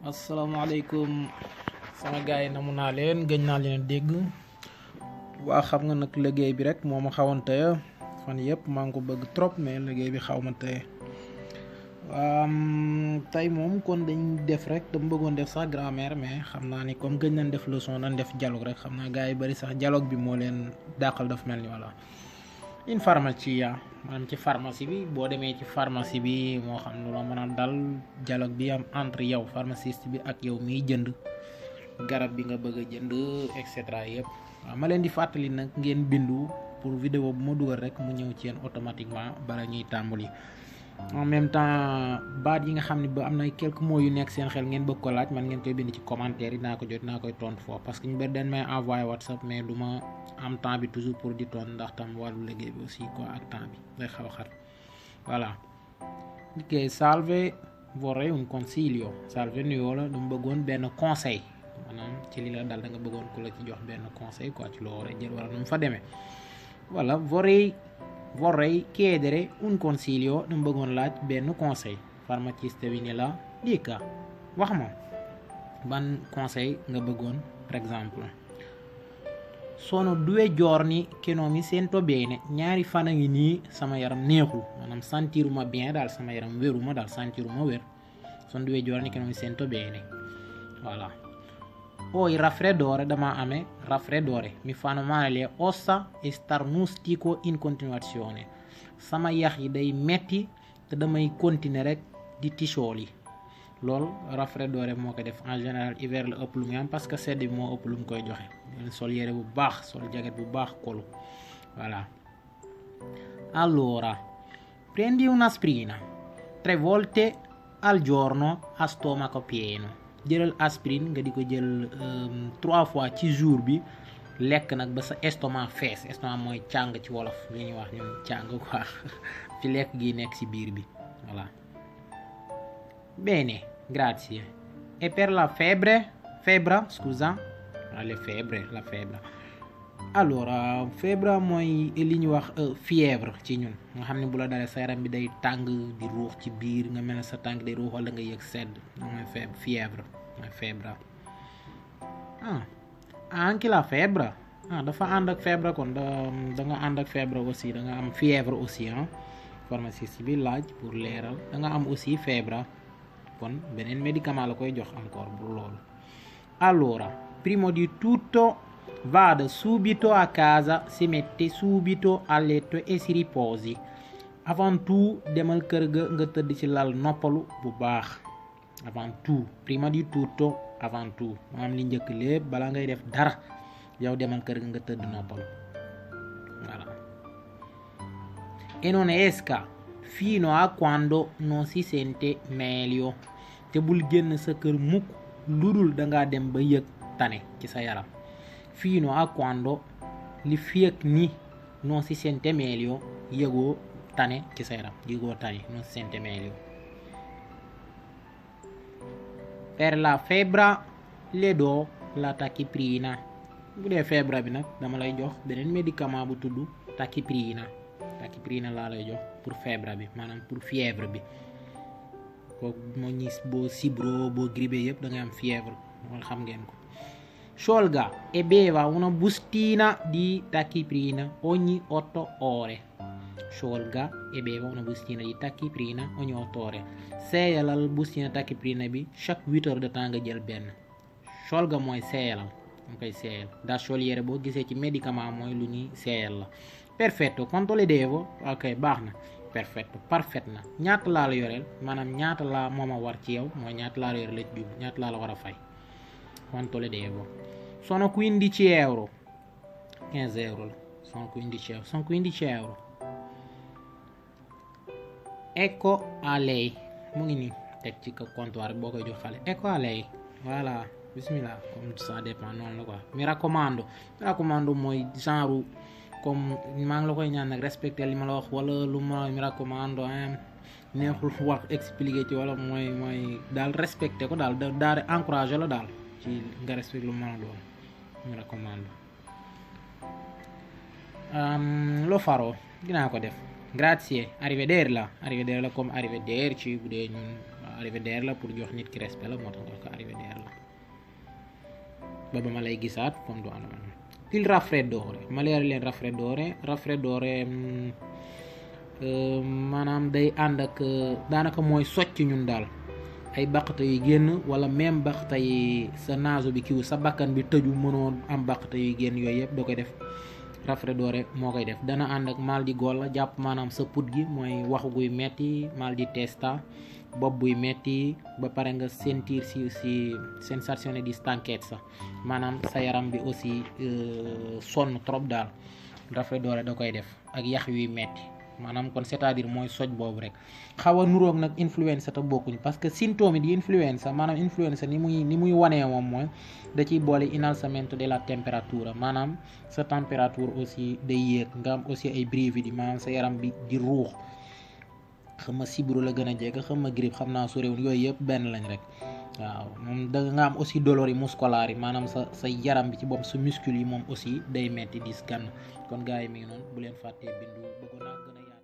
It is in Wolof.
asalaamaaleykum sama gars yi namu naa leen gëj naa leen dégg waa xam nga nag liggéey bi rek moo ma xawoon teye fan yëpp maa ngi ko bëgg trop mais liggéey bi xaw ma teye tey moom kon dañ def rek dama bëggoon def sax grammaire mais xam naa ni comme gëj nañ def leçon nañ def dialogue rek xam naa gars yi bari sax dialogue bi moo leen dàqal daf mel ni voilà in farmacia maanaam ci pharmacie bi boo demee ci pharmacie bi moo xam lu la mën a dal dialogue bi am entre yow pharmaciste bi ak yow miy jënd garab bi nga bëgg a jënd et cetera yëpp waaw ma leen di fàttali nag ngeen bindu pour vidéo bu ma dugal rek mu ñëw ci yéen automatiquement bala ñuy tàmbali en même temps baat yi nga xam ne ba am na quelques mots yu nekk seen xel ngeen bëgg ko laaj man ngeen koy bind ci commentaire yi naa ko jot naa koy tontu foofu parce que ñu bëri dañ may envoyé WhatsApp mais du ma am temps bi toujours pour di tontu ndax tam wàllu liggéey bi aussi quoi ak temps bi day xaw a xat voilà. ok salve vorrei un consiglio salve nuyoo la dama bëggoon benn conseil maanaam ci li la dal da nga bëggoon ku la ci jox benn conseil quoi ci loo war a jël wala nu mu fa demee voilà vorrei chiedere un consiglio dama bëggoon laaj benn conseil pharmaciste bi ne la dica wax ma ban conseil nga bëggoon par exemple sono 2 giorni che non mi sento bene ñaari fan a ngi nii sama yaram neexul maanaam sentiruma bien daal sama yaram wéruma daal sentiruma wér sono 2 giorni che non mi sento bene voilà poi raffreddore dama amee raffreddore mi fanno male le ossa e starnustico in continuazione sama yax yi day metti te damay continuer rek di tisooli loolu raffreddore moo ko def en général hiver la ëpp lu muy am parce que sedd bi moo ëpp lu mu koy joxe sol yére bu baax sol jaget bu baax kolu voilà allora prendi un'aspirina 3 volte al giorno a stomaco pieno jëlal aspirine nga di ko jël 3 fois ci jour bi lekk nag ba sa estomac fees estomac mooy càng ci wolof li ñuy wax ñun càng quoi fi lekk gi nekk ci biir bi voilà bene grazie e per la febbre scusa la febbre allora febbre mooy li ñu wax fièvre ci ñun nga xam ne bu la dalee sa yaram bi day tàng di ruux ci biir nga mel ne sa tànk day ruux wala nga yëg sedd mooy fièvre mooy febbre anche la febbre dafa ànd ak febbre kon da nga ànd ak febbre aussi da nga am fièvre aussi pharmaciste bi laaj pour leeral da nga am aussi febbre kon beneen médicament la koy jox encore pour loolu allora prima di tutto vada subito a casa si mette subito a letto e si riposi avant tout demal kër ga nga tëdd ci lal noppalu bu baax avant tout prima di tutto avant tout maanaam li njëkk lépp bala ngay def dara yow demal kër ga nga tëdd noppalu voilà e non esca fino a quando non si sente meglio te bul génn sa kër mukk ludul dangaa dem ba yëg tane ci sa yaram fino a quando li fiek ni non si sente meglio yëgoo tane ci sa yaram yëgoo tane non si sente meglio per la febbre le do la tachipirina bu dee feebar bi nag dama lay jox beneen médicament bu tudd tachipirina laa lay jox pour feebar bi maanaam pour fièvre bi kooku moo ñi boo sibro boo grippé yëpp da ngay am fièvre wala xam ngeen ko sciolga e beva una bustina di tachipirina ogni 8 ore sciolga e beva una bustina di tachipirina ogni 8 ore seeyalal bustina tachipirina bi chaque 8 heures de temps nga jël benn sciolga mooy seeyalal nga koy seeyal daa sciogliere boo gisee ci médicament mooy lu ñuy seeyal la perfetto quanto le devo ok baax na perfetto parfait na ñaata laa la yoreel maanaam ñaata laa mooma war ci yow mooy ñaata laa la yoreel la jub ñaata laa la war a fay quanto le devo sono 15 euro 15 euro la sono 15 euro ecco a lei mu ngi nii teg ci comptoir boo koy jox xale ecco a lei voilà bismillah comme ça dépend noonu la quoi mi raccomando mooy genre comme maa ngi la koy ñaan nag respecter li ma la wax wala lu ma mi raccomando neexul wax expliquer ci wala mooy daal respecter ko daal daal encourager la daal ci nga respecter lu ma la doon mi raccomando lo farò dinaa ko def grazie arrivederla comme arrivederci bu dee ñun arrivederci la pour jox nit ki respect la moo tax nga wax ko arrivederci la ba ma lay gisaat comme du anam il raffreddore ma leer leen raffreddore maanaam day ànd ak daanaka mooy socc ñun daal ay baqta yu génn wala même baqta yi sa naaso bi kiw sa bakkan bi tëju mënoo am baqta yu génn yooyu yëpp da koy def raffreddore moo koy def. dana ànd ak mal di golla jàpp maanaam sa put gi mooy waxu guy metti, mal di testa bopp buy metti, ba pare nga sentir si sensazione di stanchezza maanaam sa yaram bi aussi sonn trop daal raffreddore da koy def ak yax yuy metti maanaam kon c'est-à-dire mooy soj boobu rek. xaw a nuroog nag influenza te bokkuñ parce que symptôme di influenza maanaam influenza ni muy wanee moom mooy da ciy boole innalzamento della temperatura maanaam sa température aussi day yéeg nga am aussi ay brividi maanaam sa yaram bi di ruux xam nga sibiru la gën a jege xam nga grippe xam naa su réew yooyu yëpp benn lañ rek waaw moom da nga am aussi dolori muscolari maanaam sa yaram bi ci bopp sa muscle yi moom aussi day metti dis gann kon gars yi mi ngi noonu bu leen fàttee bindu bëggoon naa gën a